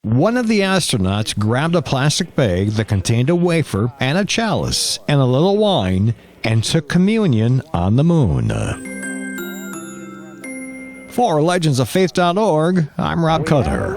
One of the astronauts grabbed a plastic bag that contained a wafer and a chalice and a little wine and took communion on the moon. For legendsoffaith.org, I'm Rob Cutter.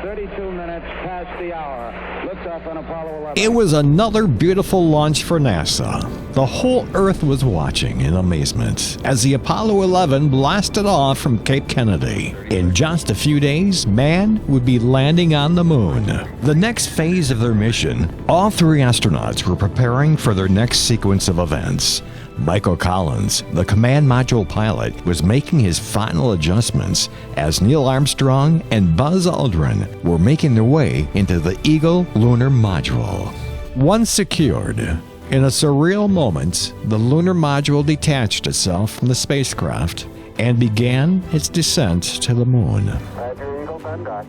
32 minutes past the hour. Liftoff on Apollo 11. It was another beautiful launch for NASA. The whole Earth was watching in amazement as the Apollo 11 blasted off from Cape Kennedy. In just a few days, man would be landing on the moon. The next phase of their mission, all three astronauts were preparing for their next sequence of events. Michael Collins, the command module pilot, was making his final adjustments as Neil Armstrong and Buzz Aldrin were making their way into the Eagle lunar module. Once secured, in a surreal moment, the lunar module detached itself from the spacecraft and began its descent to the moon. Roger, Eagle, done dock.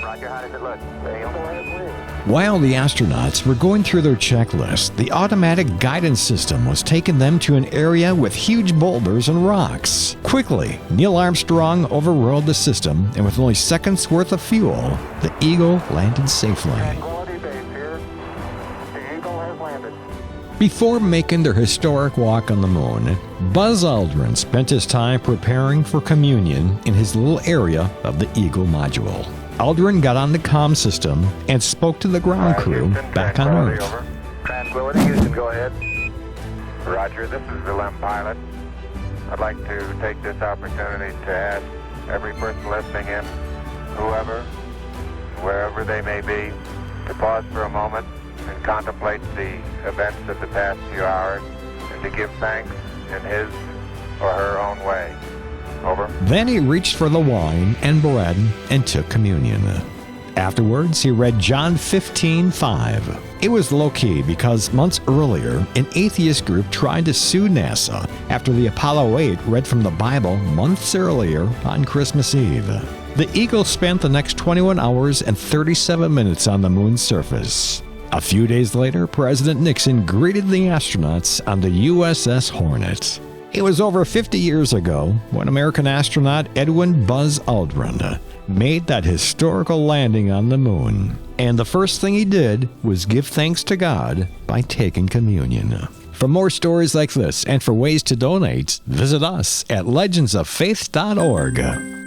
Roger, how does it look? While the astronauts were going through their checklist, the automatic guidance system was taking them to an area with huge boulders and rocks. Quickly, Neil Armstrong overrode the system, and with only seconds worth of fuel, the Eagle landed safely. Tranquility Base here. The Eagle has landed. Before making their historic walk on the moon, Buzz Aldrin spent his time preparing for communion in his little area of the Eagle module. Aldrin got on the comm system and spoke to the ground crew Houston, back on Tranquility Earth. over. Tranquility, Houston, go ahead. Roger, this is the LEM pilot. I'd like to take this opportunity to ask every person listening in, whoever, wherever they may be, to pause for a moment and contemplate the events of the past few hours and to give thanks in his or her own way. Over. Then he reached for the wine and bread and took communion. Afterwards, he read John 15:5. It was low-key because months earlier, an atheist group tried to sue NASA after the Apollo 8 read from the Bible months earlier on Christmas Eve. The Eagle spent the next 21 hours and 37 minutes on the moon's surface. A few days later, President Nixon greeted the astronauts on the USS Hornet. It was over 50 years ago when American astronaut Edwin Buzz Aldrin made that historical landing on the moon. And the first thing he did was give thanks to God by taking communion. For more stories like this and for ways to donate, visit us at legendsoffaith.org.